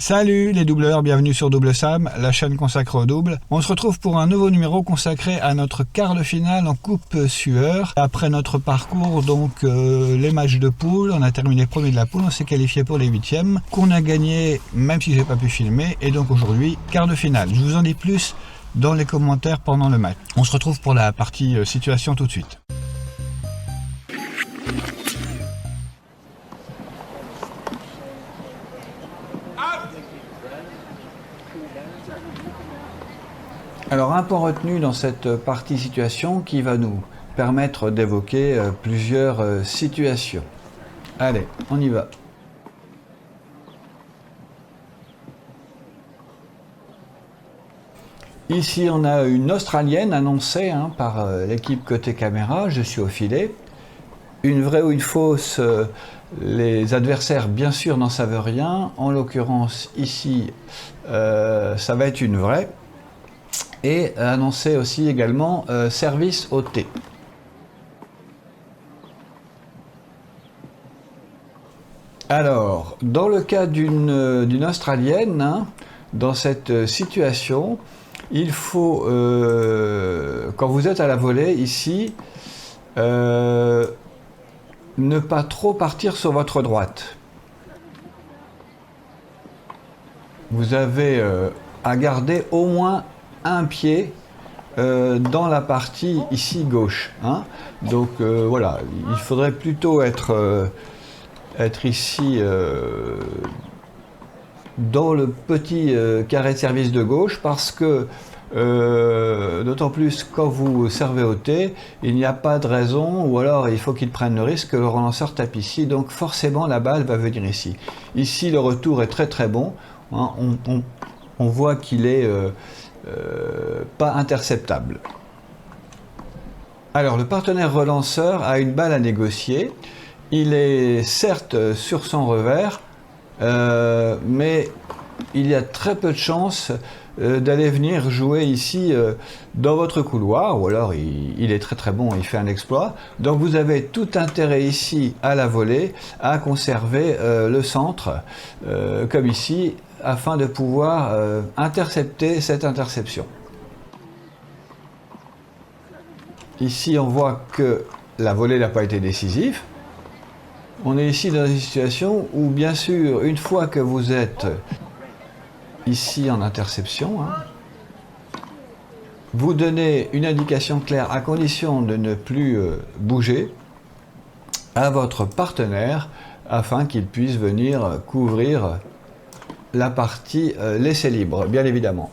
Salut les doubleurs, bienvenue sur Double Sam, la chaîne consacrée au double. On se retrouve pour un nouveau numéro consacré à notre quart de finale en coupe sueur. Après notre parcours, donc les matchs de poule, on a terminé premier de la poule, on s'est qualifié pour les huitièmes, qu'on a gagné même si j'ai pas pu filmer, et donc aujourd'hui, quart de finale. Je vous en dis plus dans les commentaires pendant le match. On se retrouve pour la partie situation tout de suite. Alors un point retenu dans cette partie situation qui va nous permettre d'évoquer plusieurs situations. Allez, on y va. Ici on a une Australienne annoncée par l'équipe côté caméra, je suis au filet. Une vraie ou une fausse, les adversaires bien sûr n'en savent rien. En l'occurrence ici ça va être une vraie. Et annoncer aussi également service au thé. Alors, dans le cas d'une Australienne, dans cette situation, il faut, quand vous êtes à la volée ici, ne pas trop partir sur votre droite. Vous avez à garder au moins un pied dans la partie ici gauche. Donc voilà, il faudrait plutôt être ici dans le petit carré de service de gauche parce que d'autant plus quand vous servez au thé, il n'y a pas de raison ou alors il faut qu'il prenne le risque que le relanceur tape ici, donc forcément la balle va venir ici. Ici le retour est très très bon, on voit qu'il est pas interceptable. Alors le partenaire relanceur a une balle à négocier. Il est certes sur son revers, mais il y a très peu de chances d'aller venir jouer ici dans votre couloir, ou alors il est très très bon, il fait un exploit. Donc vous avez tout intérêt ici à la volée à conserver le centre, comme ici, afin de pouvoir intercepter cette interception. Ici, on voit que la volée n'a pas été décisive. On est ici dans une situation où, bien sûr, une fois que vous êtes ici en interception, vous donnez une indication claire à condition de ne plus bouger à votre partenaire afin qu'il puisse venir couvrir la partie laissée libre, bien évidemment.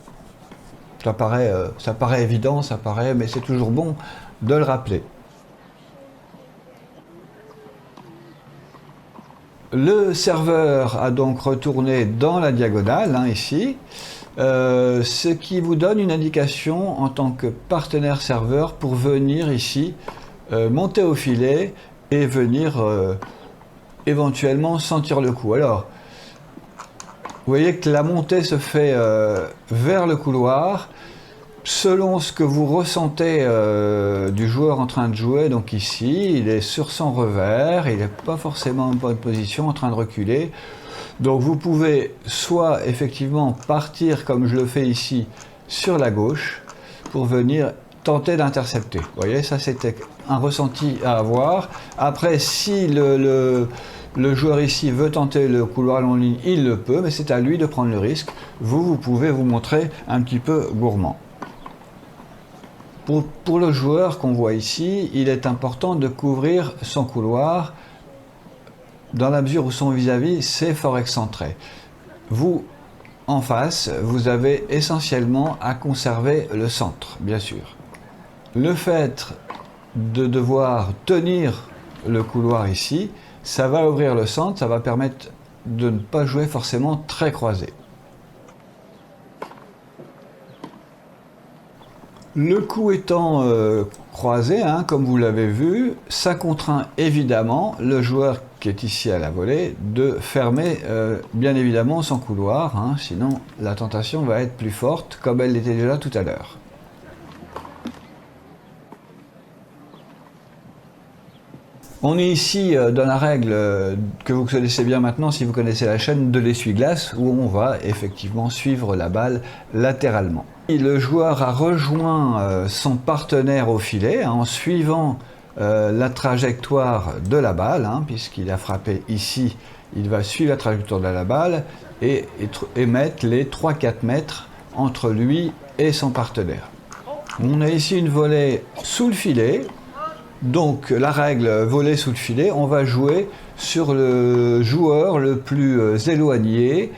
Ça paraît évident, mais c'est toujours bon de le rappeler. Le serveur a donc retourné dans la diagonale, ici, ce qui vous donne une indication en tant que partenaire serveur pour venir ici, monter au filet et venir éventuellement sentir le coup. Alors, vous voyez que la montée se fait vers le couloir, selon ce que vous ressentez du joueur en train de jouer. Donc ici, il est sur son revers, il n'est pas forcément en bonne position, en train de reculer. Donc vous pouvez soit effectivement partir, comme je le fais ici, sur la gauche, pour venir tenter d'intercepter. Vous voyez, ça c'était un ressenti à avoir. Après, si le joueur ici veut tenter le couloir long ligne, il le peut, mais c'est à lui de prendre le risque. Vous pouvez vous montrer un petit peu gourmand. Pour le joueur qu'on voit ici, il est important de couvrir son couloir dans la mesure où son vis-à-vis c'est fort excentré. Vous, en face, vous avez essentiellement à conserver le centre, bien sûr. Le fait de devoir tenir le couloir ici, ça va ouvrir le centre, ça va permettre de ne pas jouer forcément très croisé. Le coup étant croisé, comme vous l'avez vu, ça contraint évidemment le joueur qui est ici à la volée de fermer bien évidemment son couloir, sinon la tentation va être plus forte comme elle l'était déjà tout à l'heure. On est ici dans la règle que vous connaissez bien maintenant si vous connaissez la chaîne de l'essuie-glace où on va effectivement suivre la balle latéralement. Et le joueur a rejoint son partenaire au filet en suivant la trajectoire de la balle, puisqu'il a frappé ici, il va suivre la trajectoire de la balle et mettre les 3-4 mètres entre lui et son partenaire. On a ici une volée sous le filet. Donc la règle volée sous le filet, on va jouer sur le joueur le plus éloigné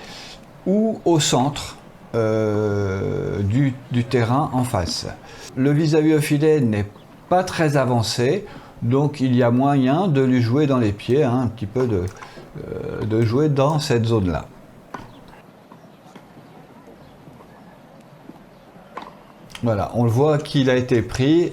ou au centre du terrain en face. Le vis-à-vis au filet n'est pas très avancé, donc il y a moyen de lui jouer dans les pieds, un petit peu de jouer dans cette zone-là. Voilà, on le voit qu'il a été pris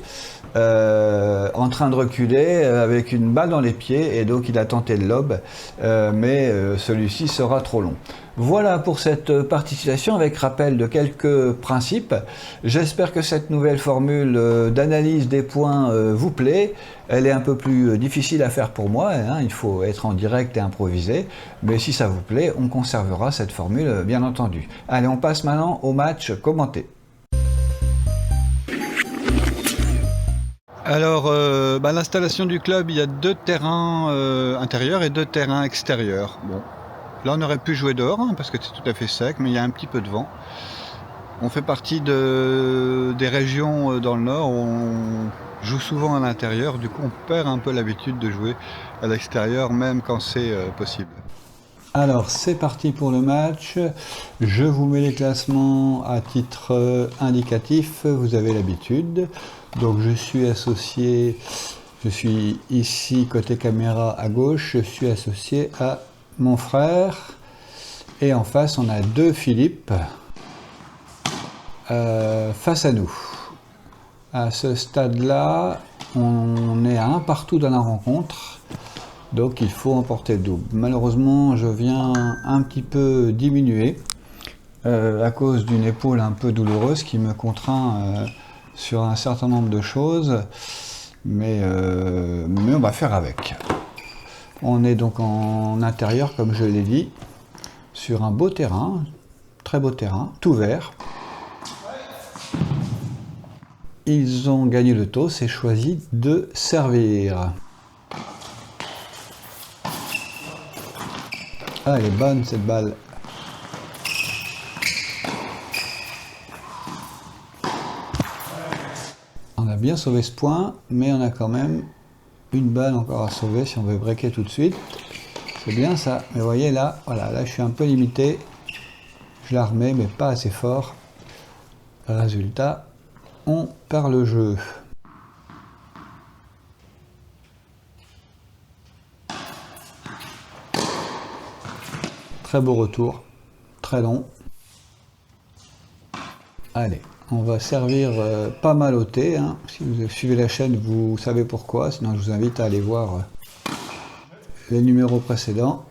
en train de reculer avec une balle dans les pieds et donc il a tenté le lob, mais celui-ci sera trop long. Voilà pour cette participation avec rappel de quelques principes. J'espère que cette nouvelle formule d'analyse des points vous plaît. Elle est un peu plus difficile à faire pour moi, il faut être en direct et improviser, mais si ça vous plaît, on conservera cette formule bien entendu. Allez, on passe maintenant au match commenté. Alors, l'installation du club, il y a 2 terrains intérieurs et 2 terrains extérieurs. Bon, là on aurait pu jouer dehors parce que c'est tout à fait sec, mais il y a un petit peu de vent. On fait partie des régions dans le nord où on joue souvent à l'intérieur, du coup on perd un peu l'habitude de jouer à l'extérieur, même quand c'est possible. Alors c'est parti pour le match, je vous mets les classements à titre indicatif, vous avez l'habitude. Donc je suis associé, je suis ici côté caméra à gauche, je suis associé à mon frère et en face on a 2 Philippe face à nous. À ce stade-là, on est à 1 partout dans la rencontre, donc il faut emporter le double. Malheureusement, je viens un petit peu diminuer à cause d'une épaule un peu douloureuse qui me contraint sur un certain nombre de choses, mais on va faire avec. On est donc en intérieur, comme je l'ai dit, sur un beau terrain, très beau terrain, tout vert. Ils ont gagné le toss et choisi de servir. Ah, elle est bonne cette balle. On a bien sauvé ce point, mais on a quand même une balle encore à sauver si on veut breaker tout de suite. C'est bien ça, mais vous voyez là, voilà, là je suis un peu limité. Je la remets, mais pas assez fort. Résultat, on perd le jeu. Très beau retour, très long. Allez. On va servir pas mal au thé. Si vous suivez la chaîne, vous savez pourquoi. Sinon, je vous invite à aller voir les numéros précédents.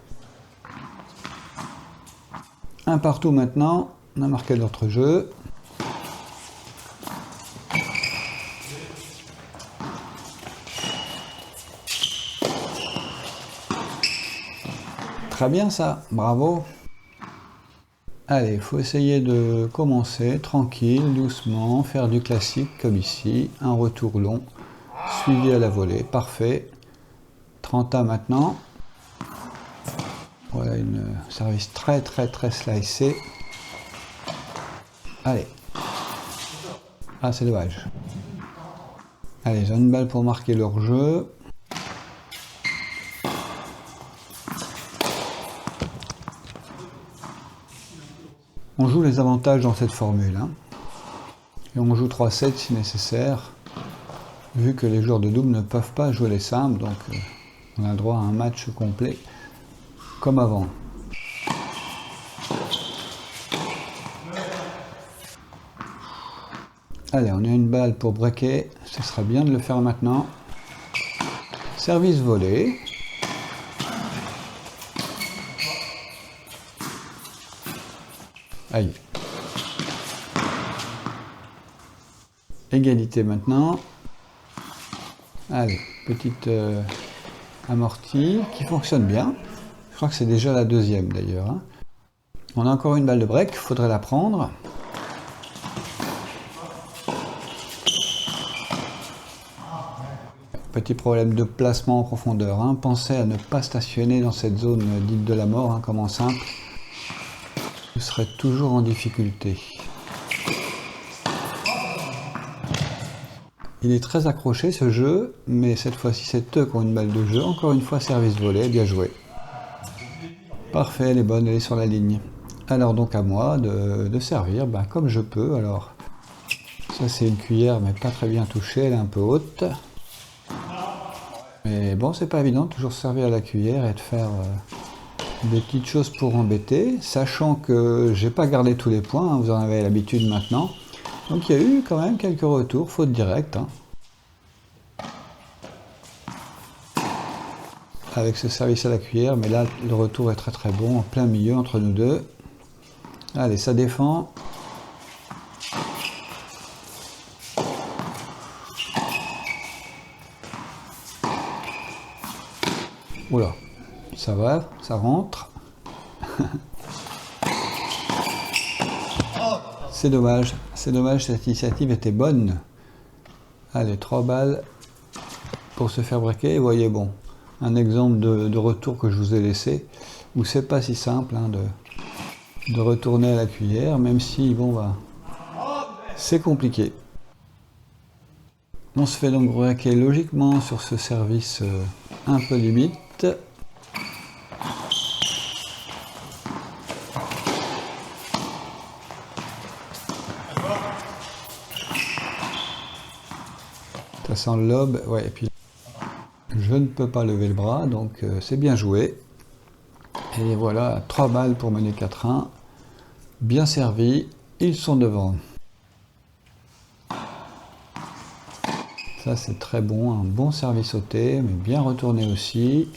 1 partout maintenant. On a marqué notre jeu. Très bien ça, bravo. Allez, il faut essayer de commencer tranquille, doucement, faire du classique comme ici, un retour long, suivi à la volée, parfait. 30A maintenant. Voilà une service très slicé. Allez. Ah, c'est dommage. Allez, ils ont une balle pour marquer leur jeu. On joue les avantages dans cette formule. Et on joue 3-7 si nécessaire, vu que les joueurs de double ne peuvent pas jouer les simples, donc on a le droit à un match complet comme avant. Allez, on a une balle pour breaker, ce sera bien de le faire maintenant. Service volé. Aïe. Égalité maintenant. Allez, petite amorti qui fonctionne bien. Je crois que c'est déjà la deuxième d'ailleurs. Hein. On a encore une balle de break, il faudrait la prendre. Petit problème de placement en profondeur. Hein. Pensez à ne pas stationner dans cette zone dite de la mort, hein, comme en simple. Vous serez toujours en difficulté. Il est très accroché ce jeu, mais cette fois-ci c'est eux qui ont une balle de jeu. Encore une fois, service volé, bien joué. Parfait, elle est bonne, elle est sur la ligne. Alors donc à moi de servir comme je peux. Alors ça c'est une cuillère mais pas très bien touchée, elle est un peu haute. Mais bon, c'est pas évident de toujours servir à la cuillère et de faire des petites choses pour embêter, sachant que j'ai pas gardé tous les points, hein, vous en avez l'habitude maintenant. Donc il y a eu quand même quelques retours, faute directe. Hein. Avec ce service à la cuillère, mais là le retour est très très bon, en plein milieu entre nous deux. Allez, ça défend. Oula, ça va, ça rentre. C'est dommage, cette initiative était bonne. Allez, 3 balles pour se faire breaker. Et voyez, bon, un exemple de retour que je vous ai laissé, où c'est pas si simple hein, de retourner à la cuillère, même si, bon, c'est compliqué. On se fait donc breaker logiquement sur ce service un peu limite. De toute façon, le lobe, ouais, et puis je ne peux pas lever le bras, donc c'est bien joué. Et voilà, 3 balles pour mener 4-1. Bien servi, ils sont devant. Ça c'est très bon, un bon service sauté, mais bien retourné aussi.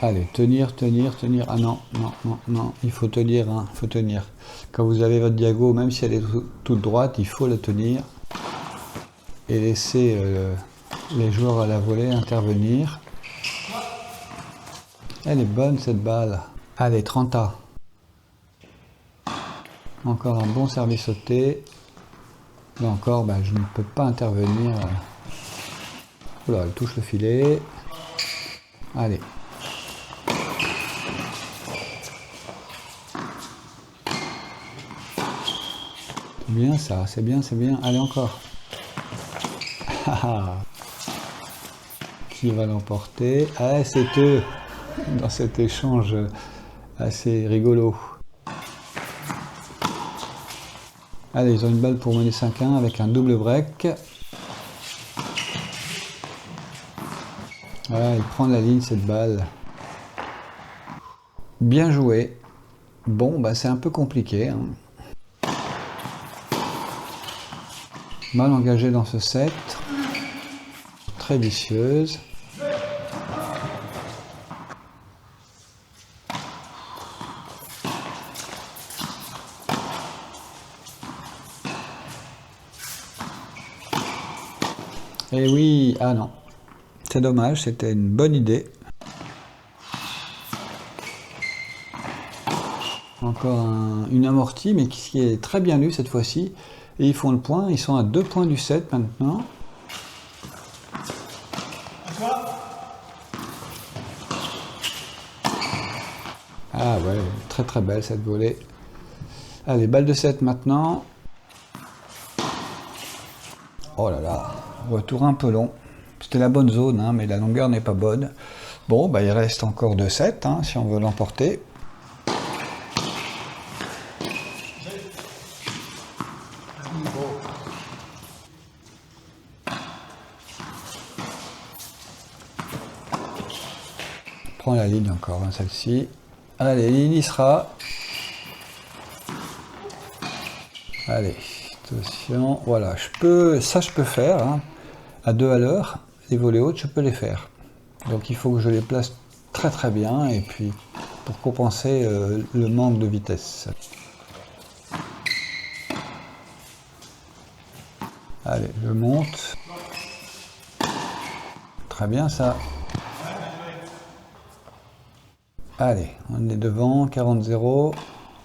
Allez, tenir. Ah non, il faut tenir, hein, il faut tenir. Quand vous avez votre diago, même si elle est toute droite, il faut la tenir. Et laisser les joueurs à la volée intervenir. Elle est bonne cette balle. Allez, 30A. Encore un bon service sauté. Là encore, je ne peux pas intervenir. Oula, elle touche le filet. Allez. Bien ça, c'est bien. Allez encore. Qui va l'emporter? Ah, c'est eux dans cet échange assez rigolo. Allez, ils ont une balle pour mener 5-1 avec un double break. Voilà, il prend la ligne cette balle. Bien joué. Bon, c'est un peu compliqué. Hein. Mal engagé dans ce set. Très vicieuse. Et oui, ah non. C'est dommage, c'était une bonne idée. Encore une amortie, mais qui est très bien lue cette fois-ci. Et ils font le point, ils sont à 2 points du set maintenant. Ah ouais, très très belle cette volée. Allez, balle de 7 maintenant. Oh là là, retour un peu long. C'était la bonne zone, hein, mais la longueur n'est pas bonne. Bon, il reste encore 2-7 hein, si on veut l'emporter. Prends la ligne encore, hein, celle-ci. Allez, il y sera. Allez, Attention, voilà, je peux faire, hein, à 2 à l'heure, les volées hautes, je peux les faire. Donc il faut que je les place très très bien, et puis pour compenser le manque de vitesse. Allez, je monte. Très bien ça. Allez, on est devant, 40-0.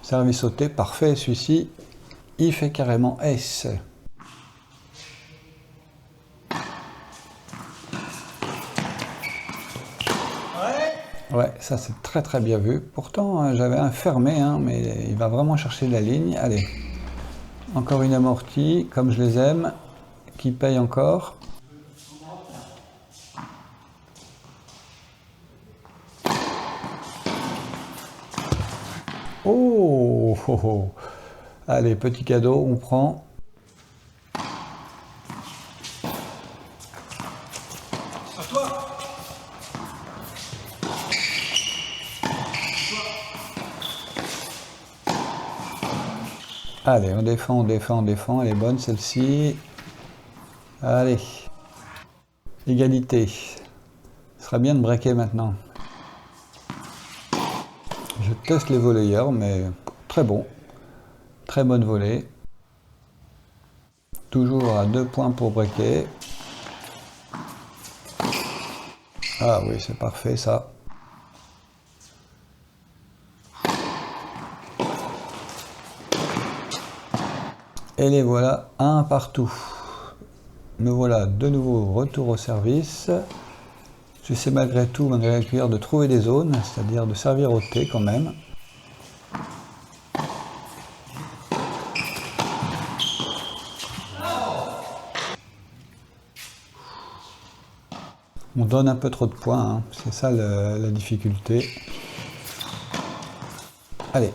Service sauté, parfait celui-ci. Il fait carrément S. Ouais, ça c'est très très bien vu. Pourtant, j'avais un fermé, hein, mais il va vraiment chercher la ligne. Allez, encore une amortie, comme je les aime, qui paye encore. Oh, oh, oh. Allez, petit cadeau, on prend. Allez, on défend, on défend, on défend. Elle est bonne celle-ci. Allez. Égalité. Ce sera bien de breaker maintenant. Je teste les volleyeurs, mais très bon. Très bonne volée. Toujours à 2 points pour breaker. Ah oui, c'est parfait ça. Et les voilà, un partout. Me voilà de nouveau retour au service. J'essaie malgré tout, malgré la cuillère, de trouver des zones, c'est-à-dire de servir au thé quand même. On donne un peu trop de points, hein. C'est ça la difficulté. Allez.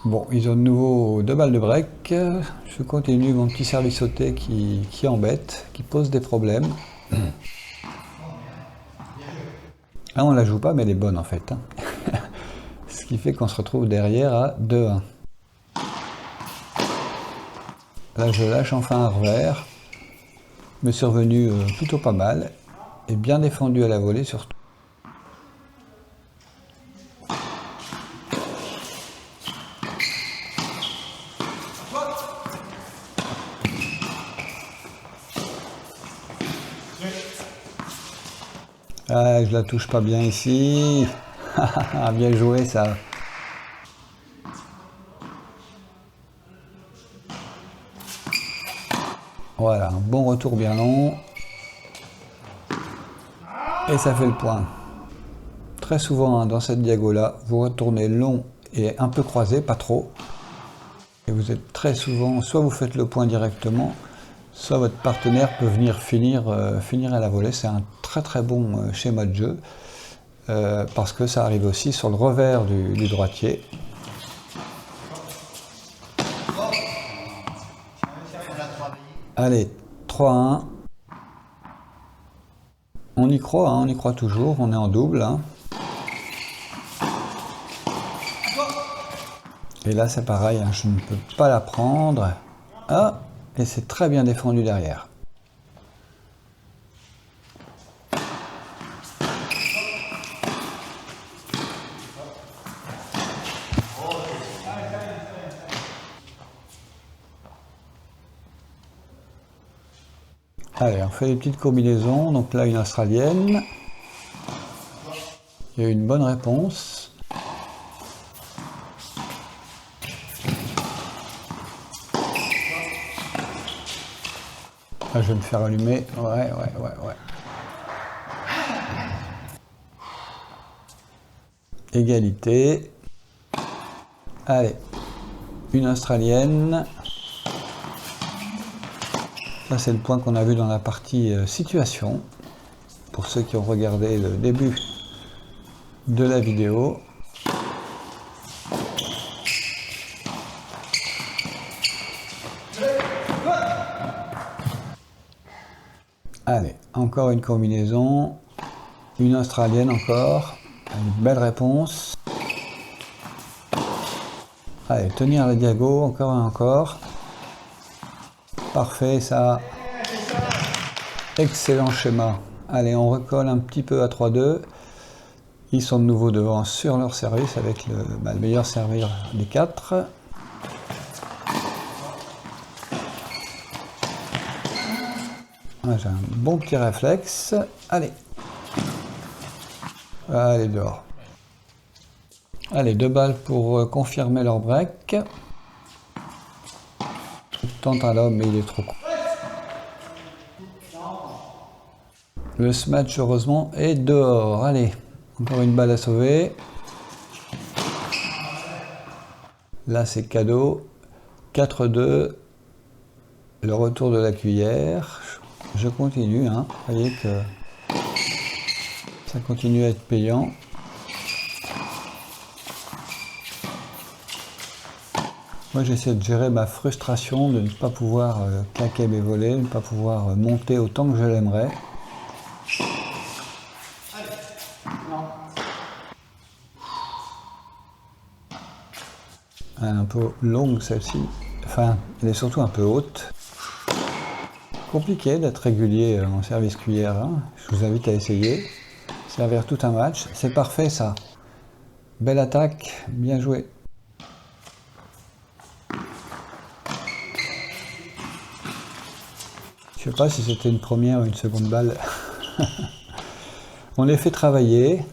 Bon, ils ont de nouveau 2 balles de break. Je continue mon petit service sauté qui embête, qui pose des problèmes. Ah, on la joue pas, mais elle est bonne en fait, hein. Ce qui fait qu'on se retrouve derrière à 2-1. Là, je lâche enfin un revers. Me suis revenu plutôt pas mal. Et bien défendu à la volée surtout. Ah, je la touche pas bien ici. Bien joué ça. Voilà, un bon retour bien long. Et ça fait le point. Très souvent, hein, dans cette diago-là, vous retournez long et un peu croisé, pas trop. Et vous êtes très souvent, soit vous faites le point directement, soit votre partenaire peut venir finir à la volée. C'est un très très bon schéma de jeu, parce que ça arrive aussi sur le revers du droitier. Allez, 3-1. On y croit, hein, on y croit toujours, on est en double. Hein. Et là c'est pareil, hein, je ne peux pas la prendre. Ah, et c'est très bien défendu derrière. Allez, on fait des petites combinaisons. Donc là, une australienne. Il y a eu une bonne réponse. Là, je vais me faire allumer. Ouais. Égalité. Allez, une australienne. Ça, c'est le point qu'on a vu dans la partie situation, pour ceux qui ont regardé le début de la vidéo. Allez, encore une combinaison, une australienne encore, une belle réponse. Allez, tenir la diago, encore et encore. Parfait, ça. Excellent schéma. Allez, on recolle un petit peu à 3-2. Ils sont de nouveau devant sur leur service avec le meilleur serveur des 4. J'ai un bon petit réflexe. Allez. Allez, dehors. Allez, 2 balles pour confirmer leur break. Tente un lob, mais il est trop court. Le smash, heureusement, est dehors. Allez, encore une balle à sauver. Là, c'est cadeau. 4-2. Le retour de la cuillère. Je continue, hein. Vous voyez que ça continue à être payant. Moi, j'essaie de gérer ma frustration de ne pas pouvoir claquer mes volets, de ne pas pouvoir monter autant que je l'aimerais. Un peu longue celle-ci, enfin elle est surtout un peu haute. Compliqué d'être régulier en service cuillère, hein. Je vous invite à essayer. Servir tout un match, c'est parfait ça. Belle attaque, bien joué. Je sais pas si c'était une première ou une seconde balle. On les fait travailler.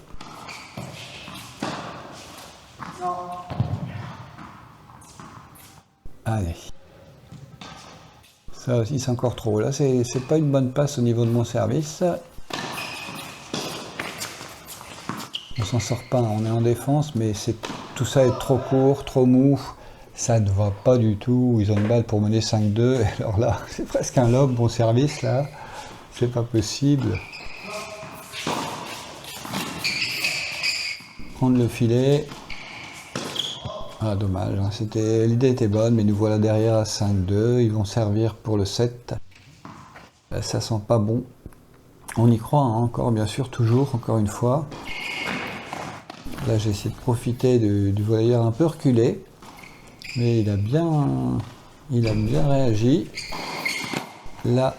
Allez. Ça aussi c'est encore trop. Là c'est pas une bonne passe au niveau de mon service. On s'en sort pas, on est en défense, mais tout ça est trop court, trop mou. Ça ne va pas du tout. Ils ont une balle pour mener 5-2. Alors là, c'est presque un lob, mon service là. C'est pas possible. Prendre le filet. Ah, dommage, hein. L'idée était bonne, mais nous voilà derrière à 5-2. Ils vont servir pour le 7. Là, ça sent pas bon. On y croit, hein, encore, bien sûr, toujours, encore une fois. Là, j'ai essayé de profiter du volleyeur un peu reculé. Mais il a bien réagi. Là,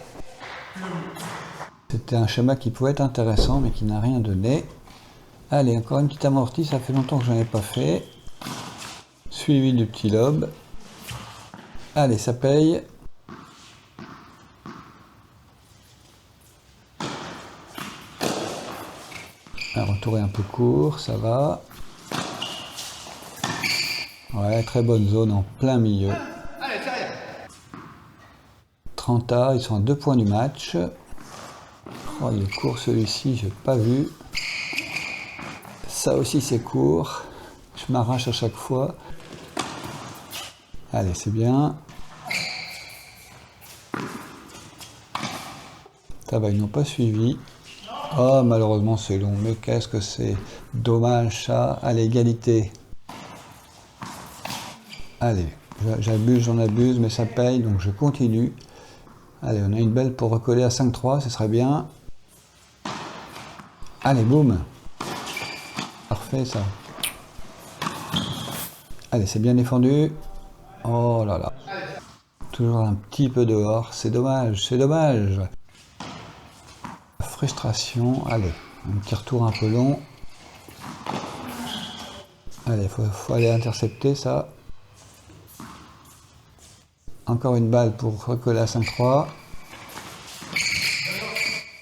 c'était un schéma qui pouvait être intéressant, mais qui n'a rien donné. Allez, encore une petite amortie, ça fait longtemps que je n'en ai pas fait. Suivi du petit lob. Allez, ça paye. Un retour est un peu court, ça va. Ouais, très bonne zone en plein milieu. 30A, ils sont à 2 points du match. Oh, il est court celui-ci, j'ai pas vu. Ça aussi c'est court. Je m'arrache à chaque fois. Allez, c'est bien. Ça va, ils n'ont pas suivi. Oh, malheureusement c'est long, mais qu'est-ce que c'est dommage ça. Allez, égalité. Allez, j'abuse, j'en abuse, mais ça paye, donc je continue. Allez, on a une belle pour recoller à 5-3, ce serait bien. Allez, boum. Parfait ça. Allez, c'est bien défendu. Oh là là. Toujours un petit peu dehors, c'est dommage, c'est dommage. Frustration, allez, un petit retour un peu long. Allez, faut aller intercepter ça. Encore une balle pour recoller à 5-3.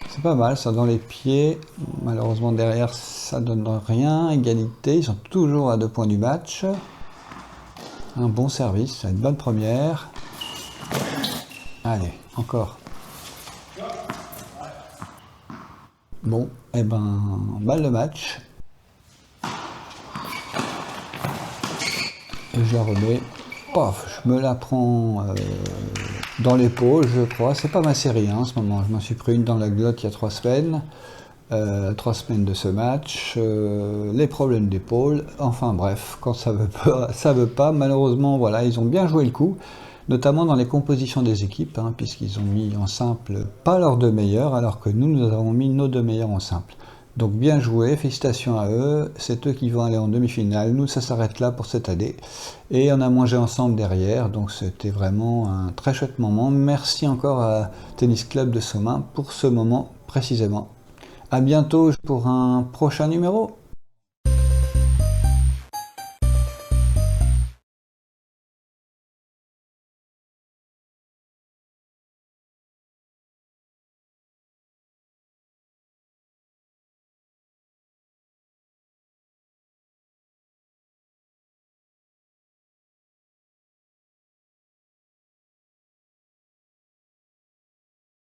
C'est pas mal, ça dans les pieds. Malheureusement derrière ça donne rien. Égalité, ils sont toujours à 2 points du match. Un bon service, c'est une bonne première. Allez, encore. Bon, et ben, balle de match. Et je la remets. Paf, je me la prends dans l'épaule, je crois. C'est pas ma série hein, en ce moment. Je m'en suis pris une dans la glotte il y a 3 semaines. 3 semaines de ce match. Les problèmes d'épaule. Enfin bref, quand ça veut pas, ça veut pas. Malheureusement, voilà, ils ont bien joué le coup. Notamment dans les compositions des équipes, hein, puisqu'ils ont mis en simple pas leurs 2 meilleurs, alors que nous avons mis nos 2 meilleurs en simple. Donc bien joué, félicitations à eux, c'est eux qui vont aller en demi-finale. Nous, ça s'arrête là pour cette année. Et on a mangé ensemble derrière, donc c'était vraiment un très chouette moment. Merci encore à Tennis Club de Somain pour ce moment précisément. À bientôt pour un prochain numéro.